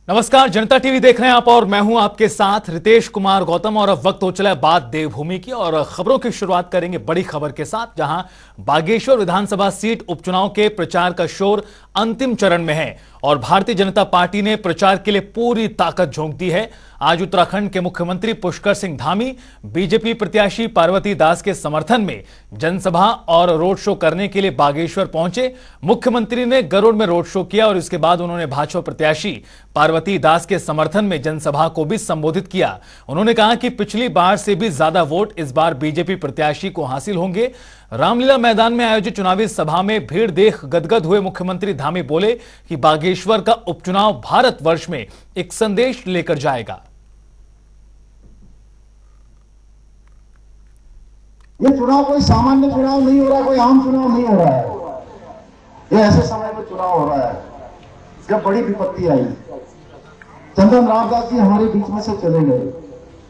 नमस्कार, जनता टीवी देख रहे हैं आप और मैं हूं आपके साथ रितेश कुमार गौतम। और अब वक्त हो चला है बात देवभूमि की और खबरों की शुरुआत करेंगे बड़ी खबर के साथ, जहां बागेश्वर विधानसभा सीट उपचुनाव के प्रचार का शोर अंतिम चरण में है और भारतीय जनता पार्टी ने प्रचार के लिए पूरी ताकत झोंक दी है। आज उत्तराखंड के मुख्यमंत्री पुष्कर सिंह धामी बीजेपी प्रत्याशी पार्वती दास के समर्थन में जनसभा और रोड शो करने के लिए बागेश्वर पहुंचे। मुख्यमंत्री ने गरुड़ में रोड शो किया और इसके बाद उन्होंने भाजपा प्रत्याशी पार्वती दास के समर्थन में जनसभा को भी संबोधित किया। उन्होंने कहा कि पिछली बार से भी ज्यादा वोट इस बार बीजेपी प्रत्याशी को हासिल होंगे। रामलीला मैदान में आयोजित चुनावी सभा में भीड़ देख गदगद हुए मुख्यमंत्री धामी बोले कि बागेश्वर का उपचुनाव भारतवर्ष में एक संदेश लेकर जाएगा। ये चुनाव कोई सामान्य चुनाव नहीं हो रहा, कोई आम चुनाव नहीं हो रहा है। ये ऐसे समय में चुनाव हो रहा है जब बड़ी विपत्ति आई। चंदन रामदास जी हमारे बीच में से चले गए,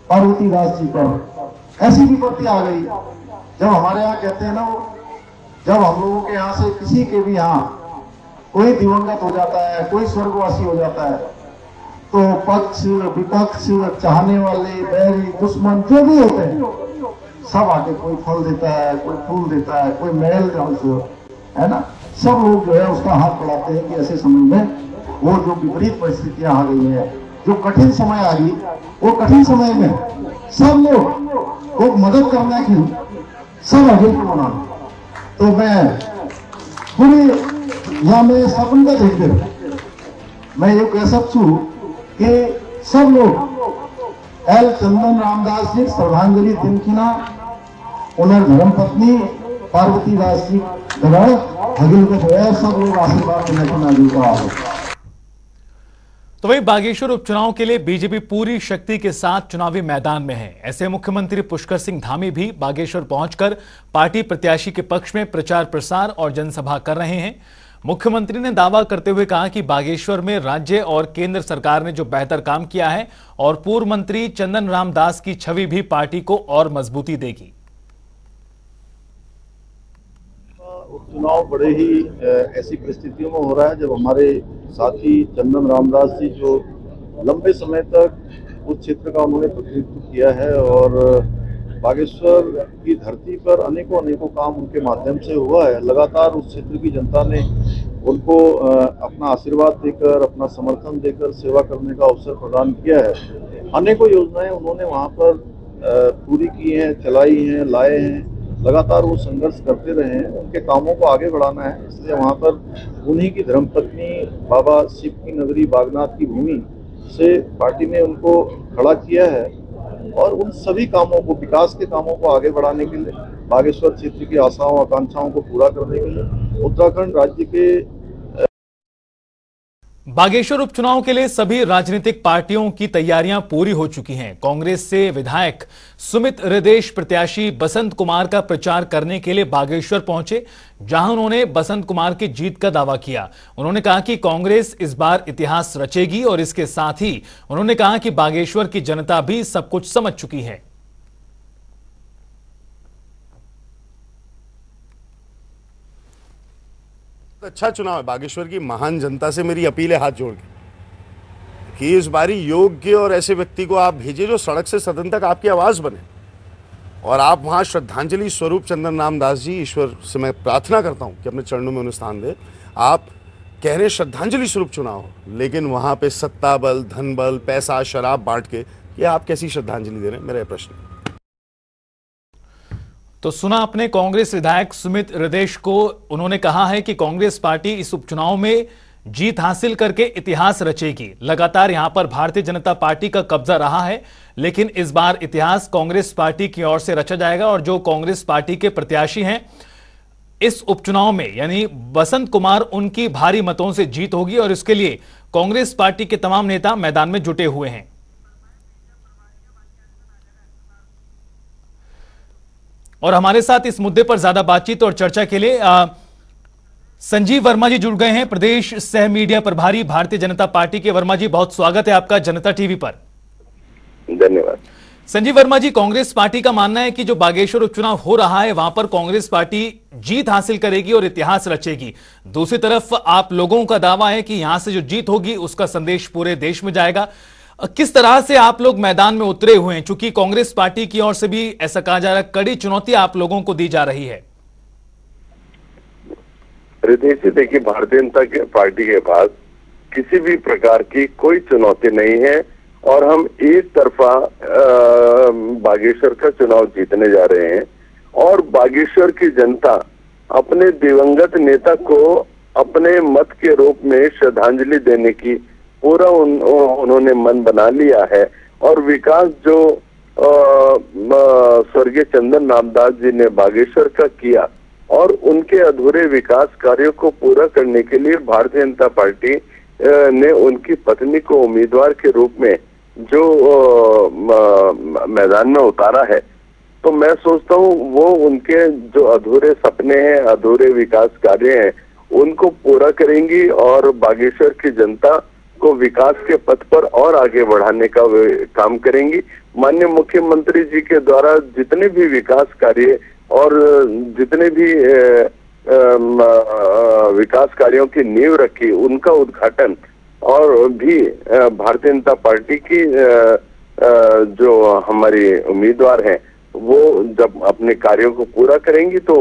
पार्वती दास जी पर ऐसी विपत्ति आ गई। जब हमारे यहाँ कहते हैं ना, वो जब हम लोगों के यहाँ से किसी के भी यहाँ कोई दिवंगत हो जाता है, कोई स्वर्गवासी हो जाता है, तो पक्ष विपक्ष, चाहने वाले, बैरी, दुश्मन जो भी होते हैं, सब आके कोई फल देता है, कोई फूल देता है, कोई महल है ना, सब लोग जो है उसका हाथ बढ़ाते हैं कि ऐसे समय में वो जो विपरीत परिस्थितियां आ गई है, जो कठिन समय आ गई, वो कठिन समय में सब लोग को मदद करना की सब आगे क्यों ना। तो मैं पूरी यहाँ में सपन का देखते मैं ये कह सकता हूँ कि सब लोग एल चंदन रामदास जी श्रद्धांजलि दिनखिना उन्हें धर्मपत्नी पार्वती दास जी हगिल को सब लोग आशीर्वाद देने का। तो वही बागेश्वर उपचुनाव के लिए बीजेपी पूरी शक्ति के साथ चुनावी मैदान में है। ऐसे मुख्यमंत्री पुष्कर सिंह धामी भी बागेश्वर पहुंचकर पार्टी प्रत्याशी के पक्ष में प्रचार प्रसार और जनसभा कर रहे हैं। मुख्यमंत्री ने दावा करते हुए कहा कि बागेश्वर में राज्य और केंद्र सरकार ने जो बेहतर काम किया है और पूर्व मंत्री चंदन रामदास की छवि भी पार्टी को और मजबूती देगी। उपचुनाव बड़े ही ऐसी परिस्थितियों में हो रहा है जब हमारे साथी चंदन रामदास जी जो लंबे समय तक उस क्षेत्र का उन्होंने प्रतिनिधित्व किया है और बागेश्वर की धरती पर अनेकों काम उनके माध्यम से हुआ है। लगातार उस क्षेत्र की जनता ने उनको अपना आशीर्वाद देकर, अपना समर्थन देकर सेवा करने का अवसर प्रदान किया है। अनेकों योजनाएं उन्होंने वहाँ पर पूरी की हैं, चलाई हैं, लाए हैं। लगातार वो संघर्ष करते रहे हैं, उनके कामों को आगे बढ़ाना है। इसलिए वहाँ पर उन्हीं की धर्मपत्नी बाबा शिव की नगरी बागनाथ की भूमि से पार्टी ने उनको खड़ा किया है और उन सभी कामों को, विकास के कामों को आगे बढ़ाने के लिए, बागेश्वर क्षेत्र की आशाओं आकांक्षाओं को पूरा करने के लिए उत्तराखंड राज्य के बागेश्वर उपचुनाव के लिए सभी राजनीतिक पार्टियों की तैयारियां पूरी हो चुकी हैं। कांग्रेस से विधायक सुमित हृदेश प्रत्याशी बसंत कुमार का प्रचार करने के लिए बागेश्वर पहुंचे, जहां उन्होंने बसंत कुमार की जीत का दावा किया। उन्होंने कहा कि कांग्रेस इस बार इतिहास रचेगी और इसके साथ ही उन्होंने कहा कि बागेश्वर की जनता भी सब कुछ समझ चुकी है। अच्छा चुनाव है। बागेश्वर की महान जनता से मेरी अपील है हाथ जोड़ के कि इस बारी योग्य और ऐसे व्यक्ति को आप भेजिए जो सड़क से सदन तक आपकी आवाज बने और आप वहां श्रद्धांजलि स्वरूप चंदन रामदास जी, ईश्वर से मैं प्रार्थना करता हूं कि अपने चरणों में उन्हें स्थान दे। आप कह रहे श्रद्धांजलि स्वरूप चुनाव हो, लेकिन वहां पे सत्ता बल, धन बल, पैसा, शराब बांट के ये आप कैसी श्रद्धांजलि दे रहे हैं, मेरा प्रश्न। तो सुना अपने कांग्रेस विधायक सुमित हृदेश को। उन्होंने कहा है कि कांग्रेस पार्टी इस उपचुनाव में जीत हासिल करके इतिहास रचेगी। लगातार यहां पर भारतीय जनता पार्टी का कब्जा रहा है, लेकिन इस बार इतिहास कांग्रेस पार्टी की ओर से रचा जाएगा और जो कांग्रेस पार्टी के प्रत्याशी हैं इस उपचुनाव में यानी बसंत कुमार, उनकी भारी मतों से जीत होगी और इसके लिए कांग्रेस पार्टी के तमाम नेता मैदान में जुटे हुए हैं। और हमारे साथ इस मुद्दे पर ज्यादा बातचीत और चर्चा के लिए संजीव वर्मा जी जुड़ गए हैं, प्रदेश सह मीडिया प्रभारी भारतीय जनता पार्टी के। वर्मा जी, बहुत स्वागत है आपका जनता टीवी पर। धन्यवाद। संजीव वर्मा जी, कांग्रेस पार्टी का मानना है कि जो बागेश्वर उपचुनाव हो रहा है वहां पर कांग्रेस पार्टी जीत हासिल करेगी और इतिहास रचेगी। दूसरी तरफ आप लोगों का दावा है कि यहां से जो जीत होगी उसका संदेश पूरे देश में जाएगा। किस तरह से आप लोग मैदान में उतरे हुए हैं, चूंकि कांग्रेस पार्टी की ओर से भी ऐसा कहा जा रहा है कड़ी चुनौती आप लोगों को दी जा रही है? रितेश जी, देखिए, भारतीय जनता पार्टी के पास किसी भी प्रकार की कोई चुनौती नहीं है और हम एक तरफा बागेश्वर का चुनाव जीतने जा रहे हैं और बागेश्वर की जनता अपने दिवंगत नेता को अपने मत के रूप में श्रद्धांजलि देने की पूरा उन्होंने मन बना लिया है। और विकास जो स्वर्गीय चंदन रामदास जी ने बागेश्वर का किया और उनके अधूरे विकास कार्यों को पूरा करने के लिए भारतीय जनता पार्टी ने उनकी पत्नी को उम्मीदवार के रूप में जो मैदान में उतारा है, तो मैं सोचता हूँ वो उनके जो अधूरे सपने हैं, अधूरे विकास कार्य हैं, उनको पूरा करेंगी और बागेश्वर की जनता को विकास के पथ पर और आगे बढ़ाने का काम करेंगी। माननीय मुख्यमंत्री जी के द्वारा जितने भी विकास कार्य और जितने भी विकास कार्यों की नींव रखी, उनका उद्घाटन और भी भारतीय जनता पार्टी की जो हमारी उम्मीदवार हैं वो जब अपने कार्यों को पूरा करेंगी तो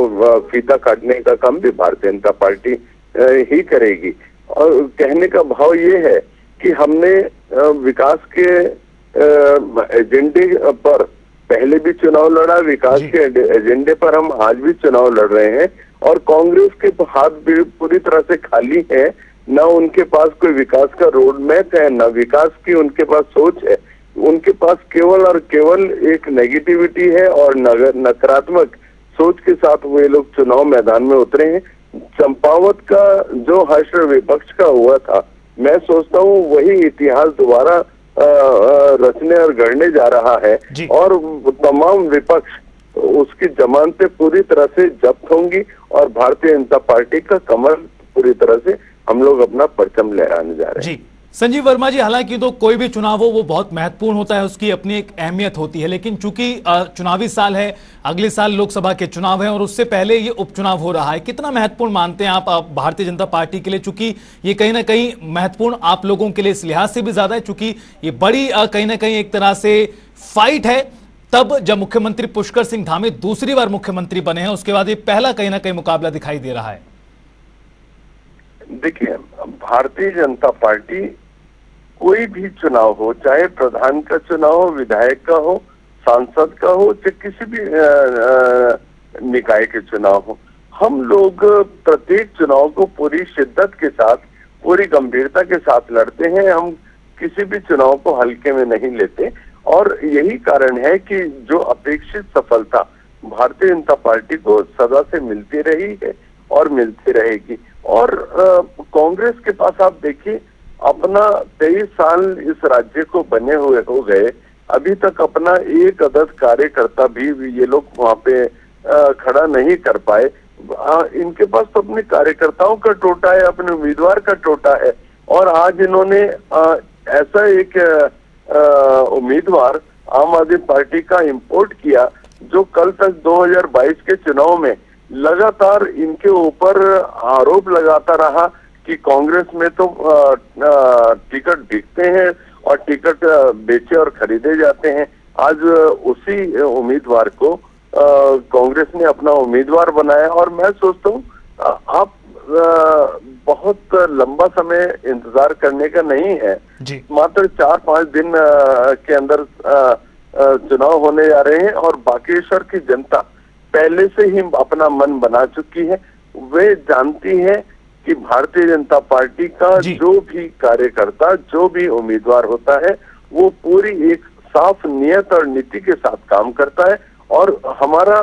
फीता काटने का काम भी भारतीय जनता पार्टी ही करेगी। और कहने का भाव ये है कि हमने विकास के एजेंडे पर पहले भी चुनाव लड़ा, विकास के एजेंडे पर हम आज भी चुनाव लड़ रहे हैं और कांग्रेस के हाथ भी पूरी तरह से खाली है। न उनके पास कोई विकास का रोड मैप है, न विकास की उनके पास सोच है। उनके पास केवल और केवल एक नेगेटिविटी है और नकारात्मक सोच के साथ वे लोग चुनाव मैदान में उतरे हैं। चंपावत का जो हश्र विपक्ष का हुआ था, मैं सोचता हूँ वही इतिहास दोबारा रचने और गढ़ने जा रहा है और तमाम विपक्ष उसकी जमानतें पूरी तरह से जब्त होंगी और भारतीय जनता पार्टी का कमल पूरी तरह से हम लोग अपना परचम लहराने जा रहे हैं। जी संजीव वर्मा जी, हालांकि तो कोई भी चुनाव हो वो बहुत महत्वपूर्ण होता है, उसकी अपनी एक अहमियत होती है, लेकिन चूंकि चुनावी साल है, अगले साल लोकसभा के चुनाव है और उससे पहले ये उपचुनाव हो रहा है, कितना महत्वपूर्ण मानते हैं आप भारतीय जनता पार्टी के लिए? चूंकि ये कहीं ना कहीं महत्वपूर्ण आप लोगों के लिए इस लिहाज से भी ज्यादा है चूंकि ये बड़ी कहीं ना कहीं एक तरह से फाइट है। तब जब मुख्यमंत्री पुष्कर सिंह धामी दूसरी बार मुख्यमंत्री बने हैं, उसके बाद ये पहला कहीं ना कहीं मुकाबला दिखाई दे रहा है। देखिए, भारतीय जनता पार्टी कोई भी चुनाव हो, चाहे प्रधान का चुनाव हो, विधायक का हो, सांसद का हो, चाहे किसी भी निकाय के चुनाव हो, हम लोग प्रत्येक चुनाव को पूरी शिद्दत के साथ, पूरी गंभीरता के साथ लड़ते हैं। हम किसी भी चुनाव को हल्के में नहीं लेते और यही कारण है कि जो अपेक्षित सफलता भारतीय जनता पार्टी को सदा से मिलती रही है और मिलती रहेगी। और कांग्रेस के पास आप देखिए, अपना 23 साल इस राज्य को बने हुए हो गए, अभी तक अपना एक अदद कार्यकर्ता भी ये लोग वहां पे खड़ा नहीं कर पाए। इनके पास तो अपने कार्यकर्ताओं का टोटा है, अपने उम्मीदवार का टोटा है और आज इन्होंने ऐसा एक उम्मीदवार आम आदमी पार्टी का इंपोर्ट किया जो कल तक 2022 के चुनाव में लगातार इनके ऊपर आरोप लगाता रहा कि कांग्रेस में तो टिकट बिकते हैं और टिकट बेचे और खरीदे जाते हैं। आज उसी उम्मीदवार को कांग्रेस ने अपना उम्मीदवार बनाया और मैं सोचता हूँ आप बहुत लंबा समय इंतजार करने का नहीं है, मात्र 4-5 दिन के अंदर चुनाव होने जा रहे हैं और बागेश्वर की जनता पहले से ही अपना मन बना चुकी है। वे जानती है कि भारतीय जनता पार्टी का जो भी कार्यकर्ता, जो भी उम्मीदवार होता है, वो पूरी एक साफ नियत और नीति के साथ काम करता है और हमारा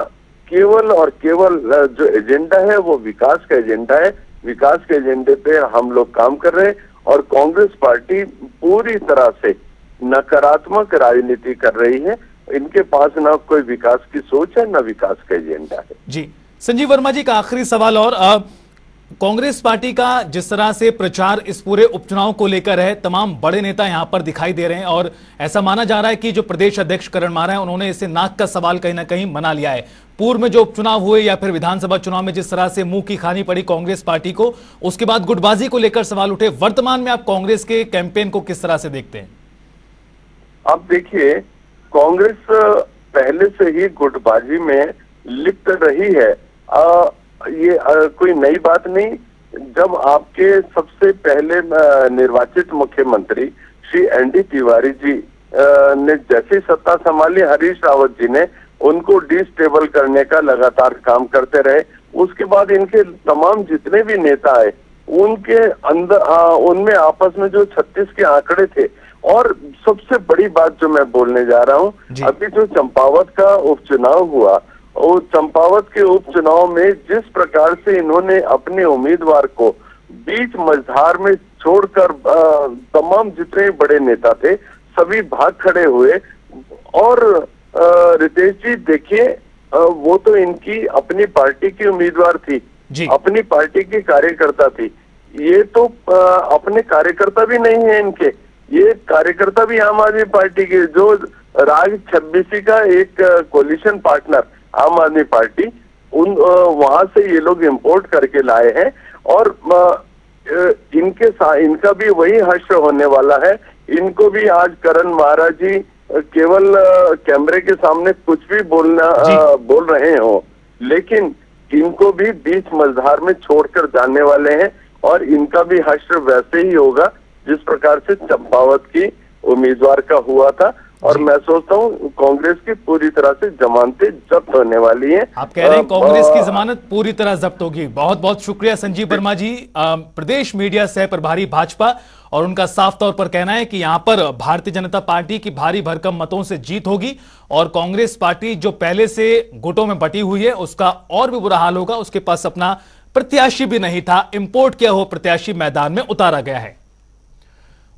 केवल और केवल जो एजेंडा है वो विकास का एजेंडा है। विकास के एजेंडे पे हम लोग काम कर रहे हैं और कांग्रेस पार्टी पूरी तरह से नकारात्मक राजनीति कर रही है। इनके पास ना कोई विकास की सोच है, ना विकास का एजेंडा है। जी संजीव वर्मा जी का आखिरी सवाल, और कांग्रेस पार्टी का जिस तरह से प्रचार इस पूरे उपचुनाव को लेकर है, तमाम बड़े नेता यहां पर दिखाई दे रहे हैं और ऐसा माना जा रहा है कि जो प्रदेश अध्यक्ष करण मारा है उन्होंने इसे नाक का सवाल कहीं ना कहीं मना लिया है। पूर्व में जो उपचुनाव हुए या फिर विधानसभा चुनाव में जिस तरह से मुंह की खानी पड़ी कांग्रेस पार्टी को, उसके बाद गुटबाजी को लेकर सवाल उठे। वर्तमान में आप कांग्रेस के कैंपेन को किस तरह से देखते हैं? आप देखिए, कांग्रेस पहले से ही गुटबाजी में लिप्त रही है। ये कोई नई बात नहीं। जब आपके सबसे पहले निर्वाचित मुख्यमंत्री श्री एनडी तिवारी जी ने जैसी सत्ता संभाली, हरीश रावत जी ने उनको डिस्टेबल करने का लगातार काम करते रहे। उसके बाद इनके तमाम जितने भी नेता आए, उनके अंदर उनमें आपस में जो 36 के आंकड़े थे। और सबसे बड़ी बात जो मैं बोलने जा रहा हूँ, अभी जो चंपावत का उपचुनाव हुआ, और चंपावत के उपचुनाव में जिस प्रकार से इन्होंने अपने उम्मीदवार को बीच मझधार में छोड़कर तमाम जितने बड़े नेता थे सभी भाग खड़े हुए। और रितेश जी देखिए, वो तो इनकी अपनी पार्टी की उम्मीदवार थी, अपनी पार्टी की कार्यकर्ता थी। ये तो अपने कार्यकर्ता भी नहीं है इनके, ये कार्यकर्ता भी आम आदमी पार्टी के, जो राग 26 का एक कोलिशन पार्टनर आम आदमी पार्टी, उन वहां से ये लोग इंपोर्ट करके लाए हैं। और इनका भी वही हश्र होने वाला है। इनको भी आज करण महाराज जी केवल कैमरे के सामने कुछ भी बोल रहे हो, लेकिन इनको भी बीच मझधार में छोड़कर जाने वाले हैं। और इनका भी हश्र वैसे ही होगा जिस प्रकार से चंपावत की उम्मीदवार का हुआ था। और मैं सोचता हूँ कांग्रेस की पूरी तरह से जमानतें जब्त होने वाली हैं। आप कह रहे हैं कांग्रेस की जमानत पूरी तरह जब्त होगी। बहुत बहुत शुक्रिया संजीव वर्मा जी, प्रदेश मीडिया सह प्रभारी भाजपा। और उनका साफ तौर पर कहना है कि यहां पर भारतीय जनता पार्टी की भारी भरकम मतों से जीत होगी और कांग्रेस पार्टी जो पहले से गुटों में बटी हुई है उसका और भी बुरा हाल होगा। उसके पास अपना प्रत्याशी भी नहीं था, इंपोर्ट किया हुआ प्रत्याशी मैदान में उतारा गया है।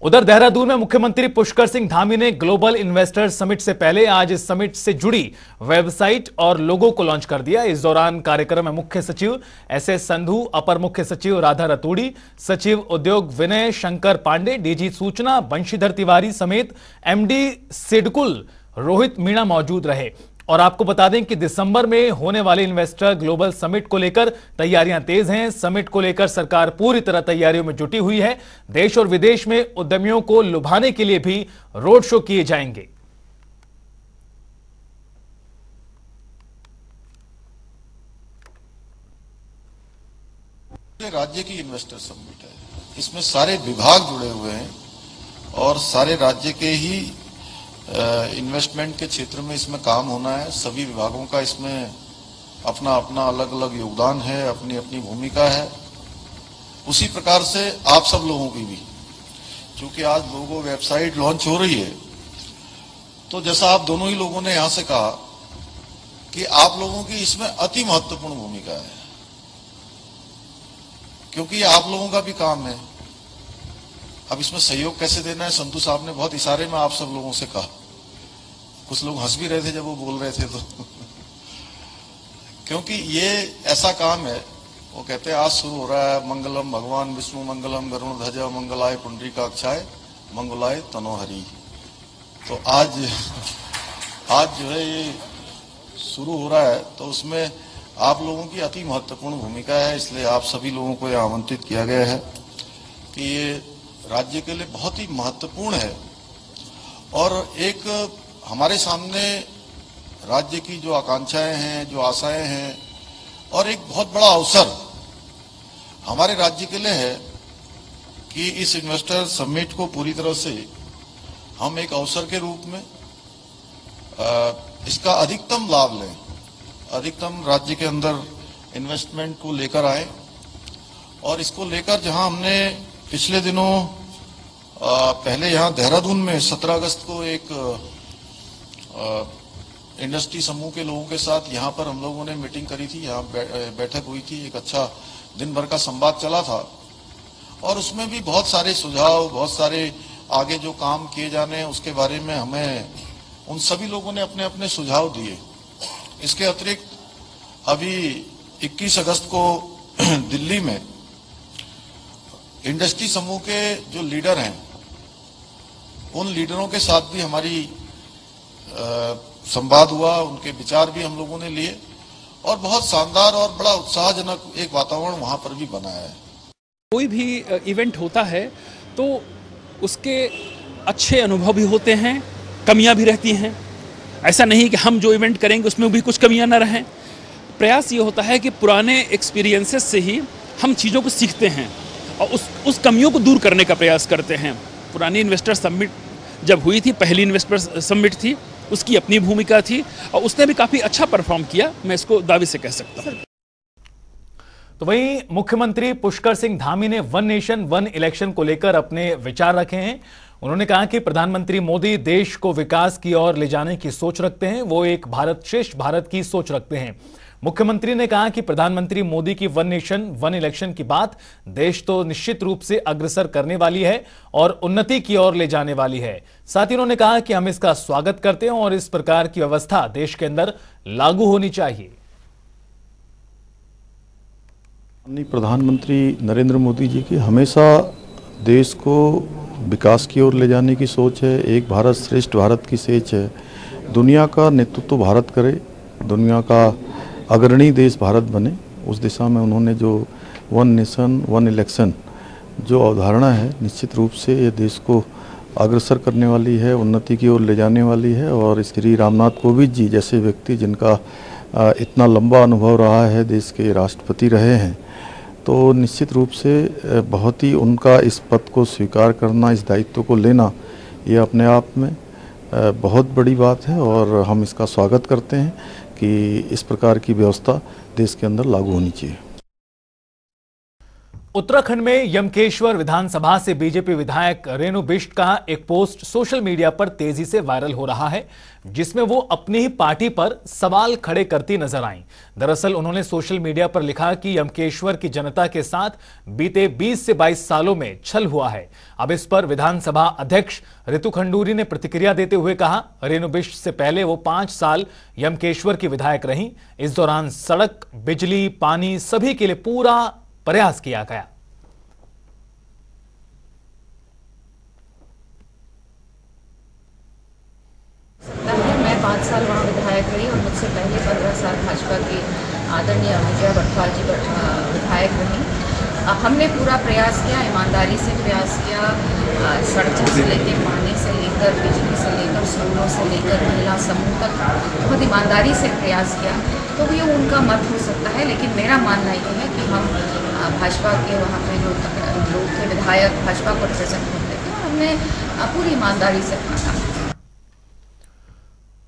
उधर देहरादून में मुख्यमंत्री पुष्कर सिंह धामी ने ग्लोबल इन्वेस्टर समिट से पहले आज इस समिट से जुड़ी वेबसाइट और लोगो को लॉन्च कर दिया। इस दौरान कार्यक्रम में मुख्य सचिव एसएस संधू, अपर मुख्य सचिव राधा रतूड़ी, सचिव उद्योग विनय शंकर पांडे, डीजी सूचना बंशीधर तिवारी समेत एमडी सिडकुल रोहित मीणा मौजूद रहे। और आपको बता दें कि दिसंबर में होने वाले इन्वेस्टर ग्लोबल समिट को लेकर तैयारियां तेज हैं। समिट को लेकर सरकार पूरी तरह तैयारियों में जुटी हुई है। देश और विदेश में उद्यमियों को लुभाने के लिए भी रोड शो किए जाएंगे। राज्य की इन्वेस्टर समिट है, इसमें सारे विभाग जुड़े हुए हैं और सारे राज्य के ही इन्वेस्टमेंट के क्षेत्र में इसमें काम होना है। सभी विभागों का इसमें अपना अपना अलग अलग योगदान है, अपनी अपनी भूमिका है। उसी प्रकार से आप सब लोगों की भी, क्योंकि आज लोगो वेबसाइट लॉन्च हो रही है, तो जैसा आप दोनों ही लोगों ने यहां से कहा कि आप लोगों की इसमें अति महत्वपूर्ण भूमिका है, क्योंकि ये आप लोगों का भी काम है। अब इसमें सहयोग कैसे देना है, संतू साहब ने बहुत इशारे में आप सब लोगों से कहा। कुछ लोग हंस भी रहे थे जब वो बोल रहे थे तो क्योंकि ये ऐसा काम है, वो कहते हैं आज शुरू हो रहा है मंगलम भगवान विष्णु मंगलम गरुण ध्वज मंगलाय पुंडरीकाक्षाय मंगलाय तनोहरि। तो आज जो है ये शुरू हो रहा है, तो उसमें आप लोगों की अति महत्वपूर्ण भूमिका है। इसलिए आप सभी लोगों को यह आमंत्रित किया गया है कि ये राज्य के लिए बहुत ही महत्वपूर्ण है। और एक हमारे सामने राज्य की जो आकांक्षाएं हैं, जो आशाएं हैं, और एक बहुत बड़ा अवसर हमारे राज्य के लिए है कि इस इन्वेस्टर समिट को पूरी तरह से हम एक अवसर के रूप में इसका अधिकतम लाभ लें, अधिकतम राज्य के अंदर इन्वेस्टमेंट को लेकर आए। और इसको लेकर जहां हमने पिछले दिनों पहले यहाँ देहरादून में 17 अगस्त को एक इंडस्ट्री समूह के लोगों के साथ यहाँ पर हम लोगों ने मीटिंग करी थी, यहाँ बैठक हुई थी, एक अच्छा दिन भर का संवाद चला था। और उसमें भी बहुत सारे सुझाव, बहुत सारे आगे जो काम किए जाने हैं उसके बारे में हमें उन सभी लोगों ने अपने अपने सुझाव दिए। इसके अतिरिक्त अभी 21 अगस्त को दिल्ली में इंडस्ट्री समूह के जो लीडर हैं उन लीडरों के साथ भी हमारी संवाद हुआ, उनके विचार भी हम लोगों ने लिए और बहुत शानदार और बड़ा उत्साहजनक एक वातावरण वहां पर भी बना है। कोई भी इवेंट होता है तो उसके अच्छे अनुभव भी होते हैं, कमियां भी रहती हैं। ऐसा नहीं कि हम जो इवेंट करेंगे उसमें भी कुछ कमियां ना रहें। प्रयास ये होता है कि पुराने एक्सपीरियंसेस से ही हम चीज़ों को सीखते हैं और उस कमियों को दूर करने का प्रयास करते हैं। पुरानी इन्वेस्टर समिट जब हुई थी, पहली इन्वेस्टर समिट थी, उसकी अपनी भूमिका थी और उसने भी काफ़ी अच्छा परफॉर्म किया, मैं इसको दावे से कह सकता हूँ। तो वहीं मुख्यमंत्री पुष्कर सिंह धामी ने वन नेशन वन इलेक्शन को लेकर अपने विचार रखे हैं। उन्होंने कहा कि प्रधानमंत्री मोदी देश को विकास की ओर ले जाने की सोच रखते हैं, वो एक भारत श्रेष्ठ भारत की सोच रखते हैं। मुख्यमंत्री ने कहा कि प्रधानमंत्री मोदी की वन नेशन वन इलेक्शन की बात देश तो निश्चित रूप से अग्रसर करने वाली है और उन्नति की ओर ले जाने वाली है। साथ ही उन्होंने कहा कि हम इसका स्वागत करते हैं और इस प्रकार की व्यवस्था देश के अंदर लागू होनी चाहिए। प्रधानमंत्री नरेंद्र मोदी जी की हमेशा देश को विकास की ओर ले जाने की सोच है, एक भारत श्रेष्ठ भारत की सोच है। दुनिया का नेतृत्व भारत करे, दुनिया का अग्रणी देश भारत बने, उस दिशा में उन्होंने जो वन नेशन वन इलेक्शन जो अवधारणा है, निश्चित रूप से ये देश को अग्रसर करने वाली है, उन्नति की ओर ले जाने वाली है। और श्री रामनाथ कोविंद जी जैसे व्यक्ति जिनका इतना लंबा अनुभव रहा है, देश के राष्ट्रपति रहे हैं, तो निश्चित रूप से बहुत ही उनका इस पद को स्वीकार करना, इस दायित्व को लेना, ये अपने आप में बहुत बड़ी बात है और हम इसका स्वागत करते हैं कि इस प्रकार की व्यवस्था देश के अंदर लागू होनी चाहिए। उत्तराखंड में यमकेश्वर विधानसभा से बीजेपी विधायक रेणु बिष्ट का एक पोस्ट सोशल मीडिया पर तेजी से वायरल हो रहा है, जिसमें वो अपनी ही पार्टी पर सवाल खड़े करती नजर आईं। दरअसल उन्होंने सोशल मीडिया पर लिखा कि यमकेश्वर की जनता के साथ बीते 20 से 22 सालों में छल हुआ है। अब इस पर विधानसभा अध्यक्ष ऋतु खंडूरी ने प्रतिक्रिया देते हुए कहा, रेणु बिष्ट से पहले वो 5 साल यमकेश्वर की विधायक रहीं। इस दौरान सड़क, बिजली, पानी सभी के लिए पूरा प्रयास किया गया। मैं 5 साल वहाँ विधायक रही और मुझसे पहले 15 साल भाजपा की आदरणीय विजया बटवाल जी विधायक रही। हमने पूरा प्रयास किया, ईमानदारी से प्रयास किया, सड़कों से लेकर, पानी से लेकर, बिजली से लेकर, स्कूलों से लेकर महिला समूह तक बहुत ईमानदारी से प्रयास किया। तो ये उनका मत हो सकता है, लेकिन मेरा मानना ये है कि हम भाजपा के वहाँ पे जो लोग थे, विधायक भाजपा को रिप्रेजेंट करते थे, हमने पूरी ईमानदारी से काम किया।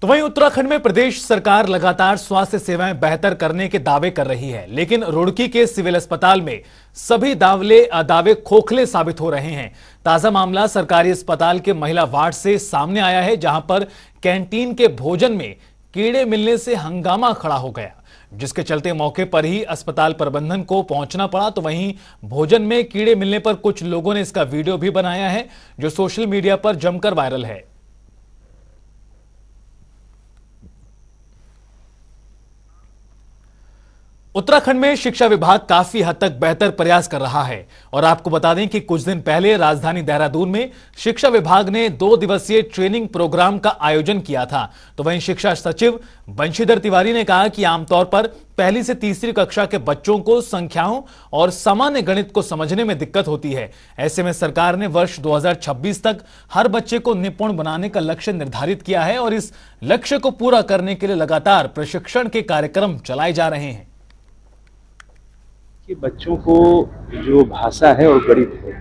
तो वहीं उत्तराखंड में प्रदेश सरकार लगातार स्वास्थ्य सेवाएं बेहतर करने के दावे कर रही है, लेकिन रुड़की के सिविल अस्पताल में सभी दावे खोखले साबित हो रहे हैं। ताजा मामला सरकारी अस्पताल के महिला वार्ड से सामने आया है, जहां पर कैंटीन के भोजन में कीड़े मिलने से हंगामा खड़ा हो गया, जिसके चलते मौके पर ही अस्पताल प्रबंधन को पहुंचना पड़ा। तो वहीं भोजन में कीड़े मिलने पर कुछ लोगों ने इसका वीडियो भी बनाया है, जो सोशल मीडिया पर जमकर वायरल है। उत्तराखंड में शिक्षा विभाग काफी हद तक बेहतर प्रयास कर रहा है और आपको बता दें कि कुछ दिन पहले राजधानी देहरादून में शिक्षा विभाग ने 2 दिवसीय ट्रेनिंग प्रोग्राम का आयोजन किया था। तो वहीं शिक्षा सचिव बंशीधर तिवारी ने कहा कि आमतौर पर पहली से तीसरी कक्षा के बच्चों को संख्याओं और सामान्य गणित को समझने में दिक्कत होती है। ऐसे में सरकार ने वर्ष 2026 तक हर बच्चे को निपुण बनाने का लक्ष्य निर्धारित किया है और इस लक्ष्य को पूरा करने के लिए लगातार प्रशिक्षण के कार्यक्रम चलाए जा रहे हैं। कि बच्चों को जो भाषा है और गणित है,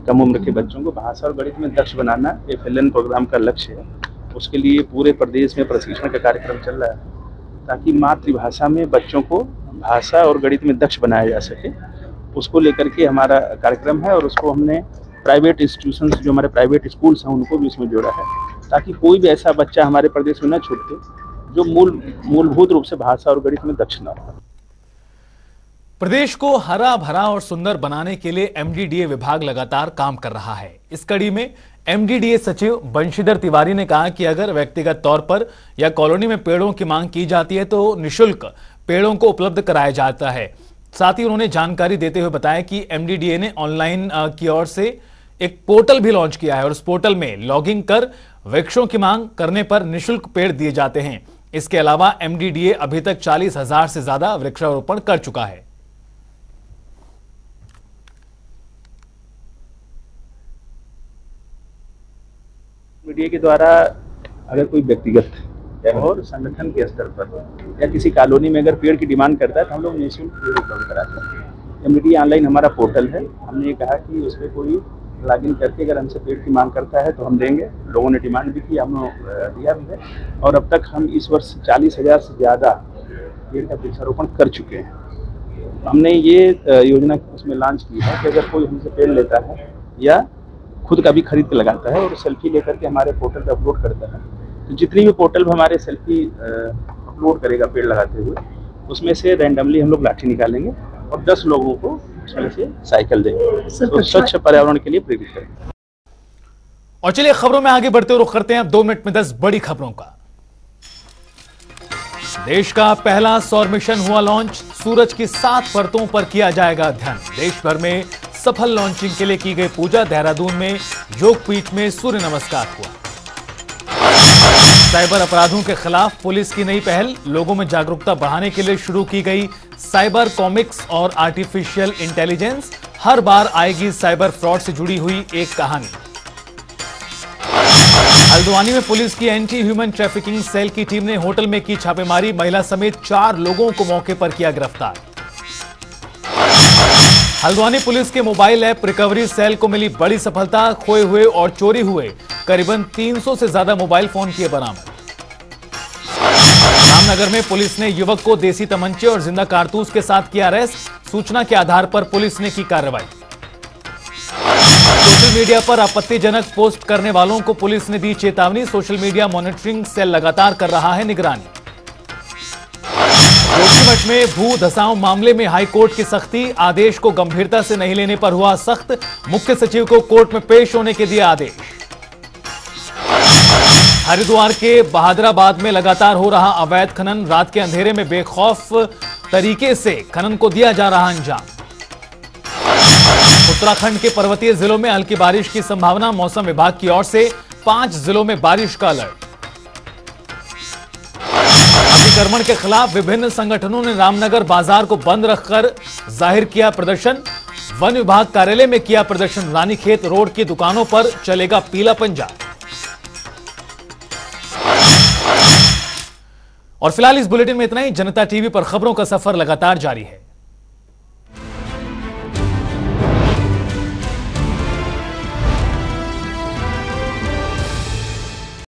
कम उम्र के बच्चों को भाषा और गणित में दक्ष बनाना FLN प्रोग्राम का लक्ष्य है। उसके लिए पूरे प्रदेश में प्रशिक्षण का कार्यक्रम चल रहा है, ताकि मातृभाषा में बच्चों को भाषा और गणित में दक्ष बनाया जा सके। उसको लेकर के हमारा कार्यक्रम है और उसको हमने प्राइवेट इंस्टीट्यूशंस, जो हमारे प्राइवेट स्कूल्स हैं, उनको भी इसमें जोड़ा है, ताकि कोई भी ऐसा बच्चा हमारे प्रदेश में न छूटे जो मूलभूत रूप से भाषा और गणित में दक्ष न हो। प्रदेश को हरा भरा और सुंदर बनाने के लिए MDDA विभाग लगातार काम कर रहा है। इस कड़ी में MDDA सचिव बंशीधर तिवारी ने कहा कि अगर व्यक्तिगत तौर पर या कॉलोनी में पेड़ों की मांग की जाती है तो निःशुल्क पेड़ों को उपलब्ध कराया जाता है। साथ ही उन्होंने जानकारी देते हुए बताया कि एमडीडीए ने ऑनलाइन की ओर से एक पोर्टल भी लॉन्च किया है और उस पोर्टल में लॉगिंग कर वृक्षों की मांग करने पर निःशुल्क पेड़ दिए जाते हैं। इसके अलावा एमडीडीए अभी तक 40,000 से ज्यादा वृक्षारोपण कर चुका है। मीडिया के द्वारा अगर कोई व्यक्तिगत और संगठन के स्तर पर या किसी कॉलोनी में अगर पेड़ की डिमांड करता है तो हम लोग निःशुल्क पेड़ उपलब्ध कराते हैं। एमडीडीए ऑनलाइन हमारा पोर्टल है। हमने ये कहा कि उस पर कोई लॉगिन करके अगर हमसे पेड़ की मांग करता है तो हम देंगे। लोगों ने डिमांड भी की, हम लोग दिया भी है और अब तक हम इस वर्ष 40,000 से ज़्यादा पेड़ का वृक्षारोपण कर चुके हैं। हमने ये योजना उसमें लॉन्च की है कि अगर कोई हमसे पेड़ लेता है या खुद का भी खरीद के लगाता है और सेल्फी लेकर के हमारे पोर्टल पर अपलोड करता है, तो जितनी भी पोर्टल पर हमारे सेल्फी अपलोड करेगा पेड़ लगाते हुए, उसमें से रैंडमली हम लोग लाठी निकालेंगे और 10 लोगों को उसमें से साइकिल देंगे, तो स्वच्छ पर्यावरण के लिए प्रेरित करेंगे। और चलिए खबरों में आगे बढ़ते हुए रुख करते हैं 2 मिनट में 10 बड़ी खबरों का। देश का पहला सौर मिशन हुआ लॉन्च। सूरज की 7 परतों पर किया जाएगा अध्ययन। देश भर में सफल लॉन्चिंग के लिए की गई पूजा। देहरादून में योगपीठ में सूर्य नमस्कार हुआ। साइबर अपराधों के खिलाफ पुलिस की नई पहल। लोगों में जागरूकता बढ़ाने के लिए शुरू की गई साइबर कॉमिक्स और आर्टिफिशियल इंटेलिजेंस। हर बार आएगी साइबर फ्रॉड से जुड़ी हुई एक कहानी। हल्द्वानी में पुलिस की एंटी ह्यूमन ट्रैफिकिंग सेल की टीम ने होटल में की छापेमारी। महिला समेत 4 लोगों को मौके पर किया गिरफ्तार। हल्द्वानी पुलिस के मोबाइल ऐप रिकवरी सेल को मिली बड़ी सफलता। खोए हुए और चोरी हुए करीबन 300 से ज्यादा मोबाइल फोन किए बरामद। रामनगर में पुलिस ने युवक को देसी तमंचे और जिंदा कारतूस के साथ किया अरेस्ट। सूचना के आधार पर पुलिस ने की कार्रवाई। सोशल मीडिया पर आपत्तिजनक पोस्ट करने वालों को पुलिस ने दी चेतावनी। सोशल मीडिया मॉनिटरिंग सेल लगातार कर रहा है निगरानी। जोशीमठ में भू धसाव मामले में हाईकोर्ट की सख्ती। आदेश को गंभीरता से नहीं लेने पर हुआ सख्त। मुख्य सचिव को कोर्ट में पेश होने के दिए आदेश। हरिद्वार के बहादुराबाद में लगातार हो रहा अवैध खनन। रात के अंधेरे में बेखौफ तरीके से खनन को दिया जा रहा अंजाम। उत्तराखंड के पर्वतीय जिलों में हल्की बारिश की संभावना। मौसम विभाग की ओर से 5 जिलों में बारिश का अलर्ट। अतिक्रमण के खिलाफ विभिन्न संगठनों ने रामनगर बाजार को बंद रखकर जाहिर किया प्रदर्शन। वन विभाग कार्यालय में किया प्रदर्शन। रानीखेत रोड की दुकानों पर चलेगा पीला पंजा। और फिलहाल इस बुलेटिन में इतना ही। जनता टीवी पर खबरों का सफर लगातार जारी है।